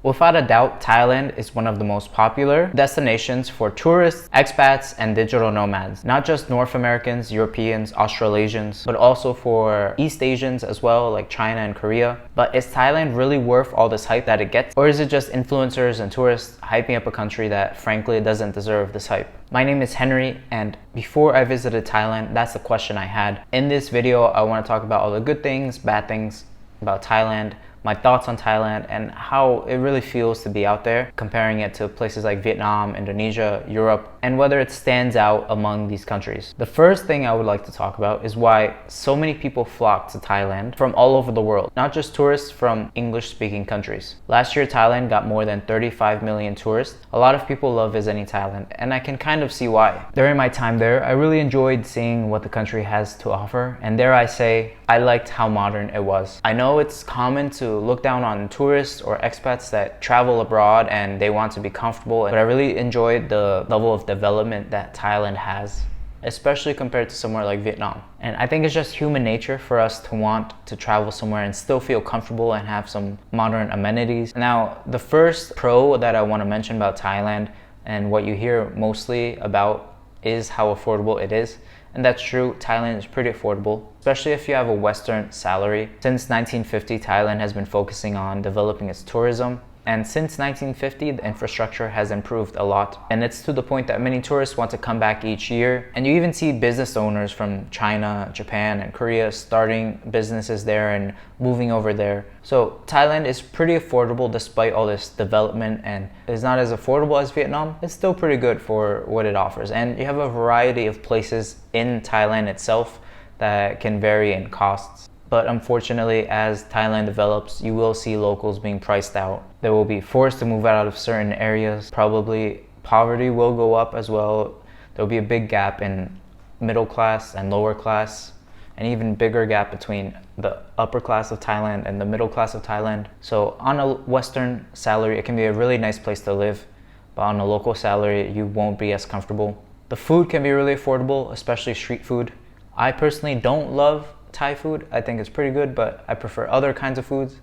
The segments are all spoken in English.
Without a doubt, Thailand is one of the most popular destinations for tourists, expats, and digital nomads. Not just North Americans, Europeans, Australasians, but also for East Asians as well, like China and Korea. But is Thailand really worth all this hype that it gets? Or is it just influencers and tourists hyping up a country that frankly doesn't deserve this hype? My name is Henry, and before I visited Thailand, that's the question I had. In this video, I want to talk about all the good things, bad things about Thailand, my thoughts on Thailand, and how it really feels to be out there, comparing it to places like Vietnam, Indonesia, Europe, and whether it stands out among these countries. The first thing I would like to talk about is why so many people flock to Thailand from all over the world, not just tourists from English-speaking countries. Last year, Thailand got more than 35 million tourists. A lot of people love visiting Thailand, and I can kind of see why. During my time there, I really enjoyed seeing what the country has to offer, and dare I say, I liked how modern it was. I know it's common to look down on tourists or expats that travel abroad and they want to be comfortable, but I really enjoyed the level of development that Thailand has, especially compared to somewhere like Vietnam. And I think it's just human nature for us to want to travel somewhere and still feel comfortable and have some modern amenities. Now, the first pro that I want to mention about Thailand, and what you hear mostly about, is how affordable it is. And that's true, Thailand is pretty affordable, especially if you have a Western salary. Since 1950, Thailand has been focusing on developing its tourism. And since 1950, the infrastructure has improved a lot. And it's to the point that many tourists want to come back each year. And you even see business owners from China, Japan, and Korea starting businesses there and moving over there. So Thailand is pretty affordable despite all this development, and it's not as affordable as Vietnam. It's still pretty good for what it offers. And you have a variety of places in Thailand itself that can vary in costs. But unfortunately, as Thailand develops, you will see locals being priced out. They will be forced to move out of certain areas. Probably poverty will go up as well. There will be a big gap in middle class and lower class, and even bigger gap between the upper class of Thailand and the middle class of Thailand. So on a Western salary, it can be a really nice place to live, but on a local salary, you won't be as comfortable. The food can be really affordable, especially street food. I personally don't love Thai food. I think it's pretty good, but I prefer other kinds of foods.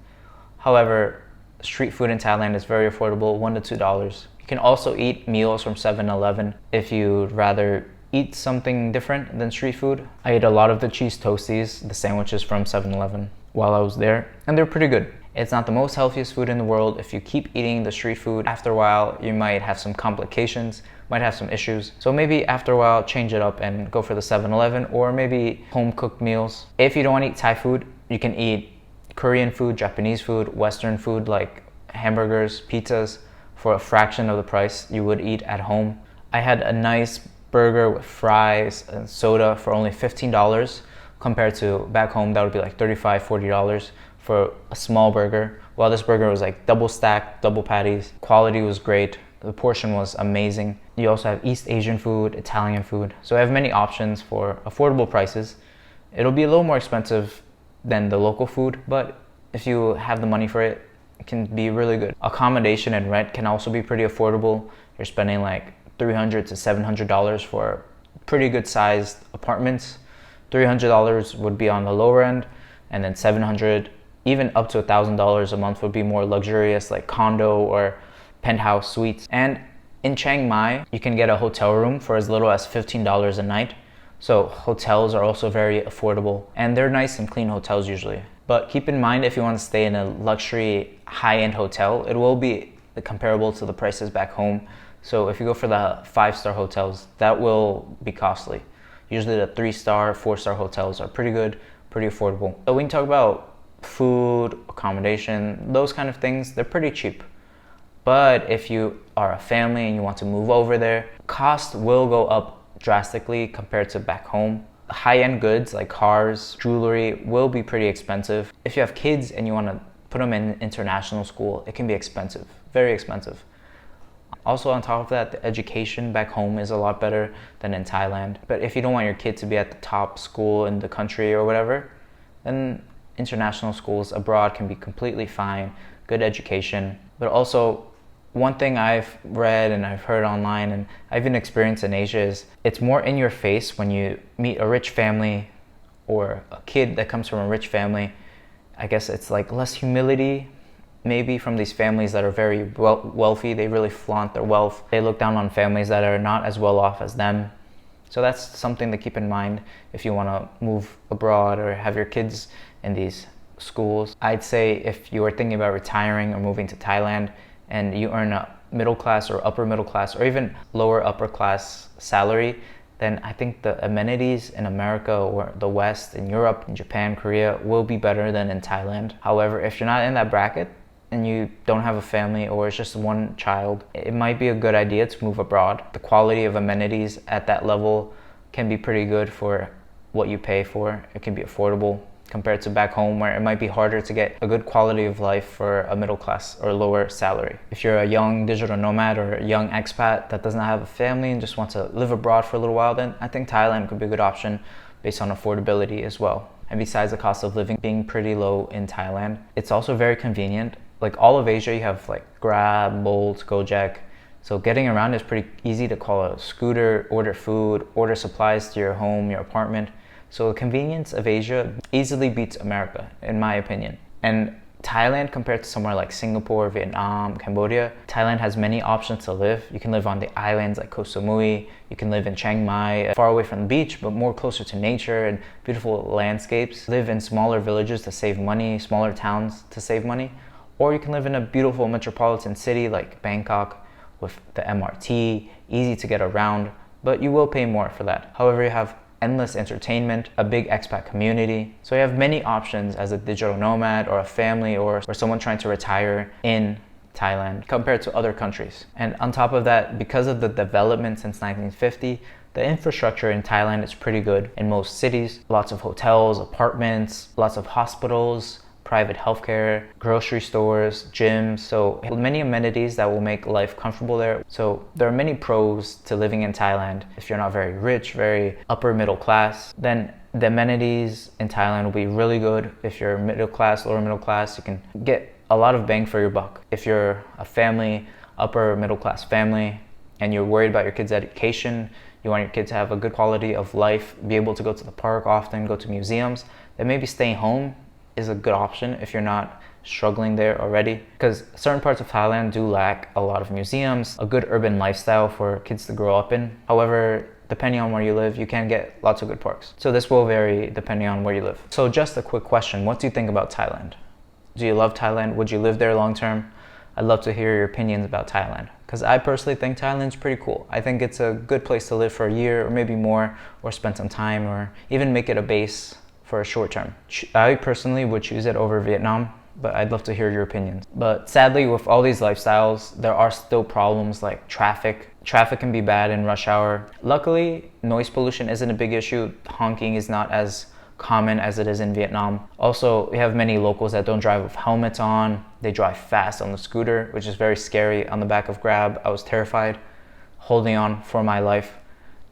However, street food in Thailand is very affordable, $1 to $2. You can also eat meals from 7-Eleven if you'd rather eat something different than street food. I ate a lot of the cheese toasties, the sandwiches from 7-Eleven while I was there, and they're pretty good. It's not the most healthiest food in the world. If you keep eating the street food, after a while, you might have some complications, might have some issues. So maybe after a while, change it up and go for the 7-Eleven or maybe home-cooked meals. If you don't want to eat Thai food, you can eat Korean food, Japanese food, Western food like hamburgers, pizzas for a fraction of the price you would eat at home. I had a nice burger with fries and soda for only $15 compared to back home that would be like $35, $40 for a small burger. Well, this burger was like double stacked, double patties. Quality was great. The portion was amazing. You also have East Asian food, Italian food. So I have many options for affordable prices. It'll be a little more expensive than the local food, but if you have the money for it, it can be really good. Accommodation and rent can also be pretty affordable. You're spending like $300 to $700 for pretty good sized apartments. $300 would be on the lower end, and then $700, even up to $1,000 a month would be more luxurious, like condo or penthouse suites. And in Chiang Mai, you can get a hotel room for as little as $15 a night. So hotels are also very affordable, and they're nice and clean hotels usually. But keep in mind, if you want to stay in a luxury high-end hotel, it will be comparable to the prices back home. So if you go for the 5-star hotels, that will be costly. Usually the 3-star, 4-star hotels are pretty good, pretty affordable. So when you talk about food, accommodation, those kind of things, they're pretty cheap. But if you are a family and you want to move over there, cost will go up drastically compared to back home. High-end goods like cars, jewelry will be pretty expensive. If you have kids and you want to put them in international school, it can be expensive, very expensive. Also on top of that, the education back home is a lot better than in Thailand. But if you don't want your kid to be at the top school in the country or whatever, then international schools abroad can be completely fine, good education. But also, one thing I've read and I've heard online and I've even experienced in Asia is it's more in your face when you meet a rich family or a kid that comes from a rich family. I guess it's like less humility maybe from these families that are very wealthy. They really flaunt their wealth. They look down on families that are not as well off as them. So that's something to keep in mind if you want to move abroad or have your kids in these schools. I'd say if you are thinking about retiring or moving to Thailand and you earn a middle class or upper middle class or even lower upper class salary, then I think the amenities in America or the West, in Europe, in Japan, Korea will be better than in Thailand. However, if you're not in that bracket and you don't have a family or it's just one child, it might be a good idea to move abroad. The quality of amenities at that level can be pretty good for what you pay for. It can be affordable compared to back home where it might be harder to get a good quality of life for a middle class or lower salary. If you're a young digital nomad or a young expat that doesn't have a family and just wants to live abroad for a little while, then I think Thailand could be a good option based on affordability as well. And besides the cost of living being pretty low in Thailand, it's also very convenient. Like all of Asia, you have like Grab, Bolt, Gojek. So getting around is pretty easy to call a scooter, order food, order supplies to your home, your apartment. So the convenience of Asia easily beats America, in my opinion. And Thailand, compared to somewhere like Singapore, Vietnam, Cambodia, Thailand has many options to live. You can live on the islands like Koh Samui. You can live in Chiang Mai, far away from the beach, but more closer to nature and beautiful landscapes. Live in smaller villages to save money, smaller towns to save money. Or you can live in a beautiful metropolitan city like Bangkok with the MRT, easy to get around, but you will pay more for that. However, you have endless entertainment, a big expat community. So you have many options as a digital nomad or a family or someone trying to retire in Thailand compared to other countries. And on top of that, because of the development since 1950, the infrastructure in Thailand is pretty good in most cities. Lots of hotels, apartments, lots of hospitals, private healthcare, grocery stores, gyms. So many amenities that will make life comfortable there. So there are many pros to living in Thailand. If you're not very rich, very upper middle class, then the amenities in Thailand will be really good. If you're middle class, lower middle class, you can get a lot of bang for your buck. If you're a family, upper middle class family, and you're worried about your kids' education, you want your kids to have a good quality of life, be able to go to the park often, go to museums, then maybe staying home is a good option if you're not struggling there already, because certain parts of Thailand do lack a lot of museums, a good urban lifestyle for kids to grow up in. However, depending on where you live, you can get lots of good parks. So this will vary depending on where you live. So just a quick question, what do you think about Thailand? Do you love Thailand? Would you live there long term? I'd love to hear your opinions about Thailand, because I personally think Thailand's pretty cool. I think it's a good place to live for a year or maybe more, or spend some time, or even make it a base for a short term. I personally would choose it over Vietnam, but I'd love to hear your opinions. But sadly, with all these lifestyles, there are still problems like traffic. Traffic can be bad in rush hour. Luckily, noise pollution isn't a big issue. Honking is not as common as it is in Vietnam. Also, we have many locals that don't drive with helmets on. They drive fast on the scooter, which is very scary. On the back of Grab, I was terrified, holding on for my life,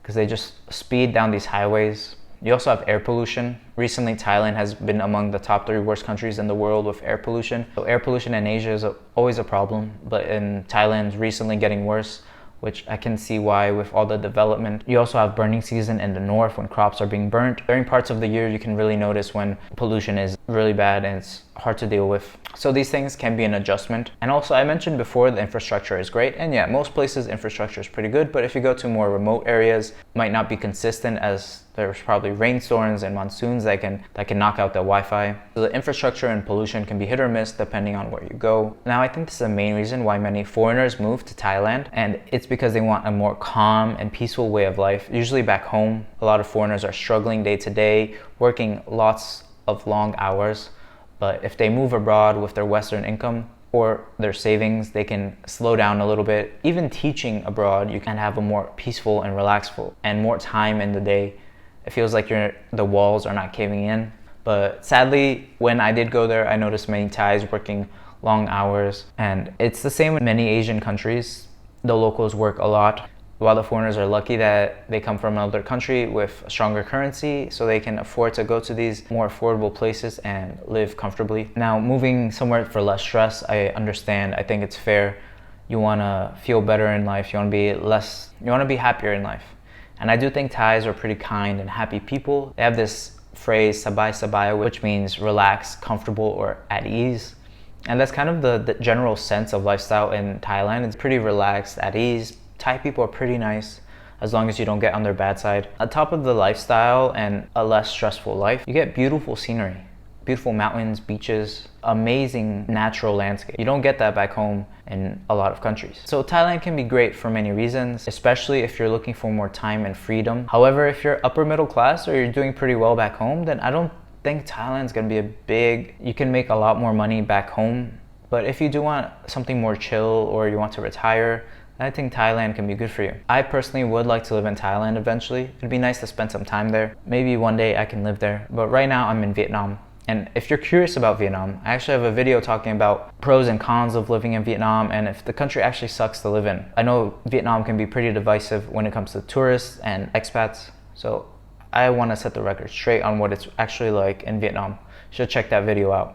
because they just speed down these highways. You also have air pollution. Recently, Thailand has been among the top 3 worst countries in the world with air pollution. So air pollution in Asia is always a problem, but in Thailand, recently getting worse, which I can see why with all the development. You also have burning season in the north when crops are being burnt. During parts of the year, you can really notice when pollution is really bad and it's hard to deal with. So these things can be an adjustment. And also, I mentioned before, the infrastructure is great. And yeah, most places infrastructure is pretty good, but if you go to more remote areas, it might not be consistent, as there's probably rainstorms and monsoons that can knock out the Wi-Fi. So the infrastructure and pollution can be hit or miss depending on where you go. Now, I think this is the main reason why many foreigners move to Thailand, and it's because they want a more calm and peaceful way of life. Usually back home, a lot of foreigners are struggling day to day, working lots of long hours. But if they move abroad with their Western income or their savings, they can slow down a little bit. Even teaching abroad, you can have a more peaceful and relaxful and more time in the day. It feels like the walls are not caving in. But sadly, when I did go there, I noticed many Thais working long hours. And it's the same with many Asian countries. The locals work a lot, while the foreigners are lucky that they come from another country with a stronger currency, so they can afford to go to these more affordable places and live comfortably. Now, moving somewhere for less stress, I understand. I think it's fair. You want to feel better in life. You want to be happier in life. And I do think Thais are pretty kind and happy people. They have this phrase, sabai sabai, which means relaxed, comfortable, or at ease. And that's kind of the general sense of lifestyle in Thailand. It's pretty relaxed, at ease. Thai people are pretty nice as long as you don't get on their bad side. On top of the lifestyle and a less stressful life, you get beautiful scenery. Beautiful mountains, beaches, amazing natural landscape. You don't get that back home in a lot of countries. So Thailand can be great for many reasons, especially if you're looking for more time and freedom. However, if you're upper middle class or you're doing pretty well back home, then I don't think Thailand's gonna be you can make a lot more money back home. But if you do want something more chill or you want to retire, I think Thailand can be good for you. I personally would like to live in Thailand eventually. It'd be nice to spend some time there. Maybe one day I can live there. But right now I'm in Vietnam. And if you're curious about Vietnam, I actually have a video talking about pros and cons of living in Vietnam and if the country actually sucks to live in. I know Vietnam can be pretty divisive when it comes to tourists and expats, so I want to set the record straight on what it's actually like in Vietnam. You should check that video out.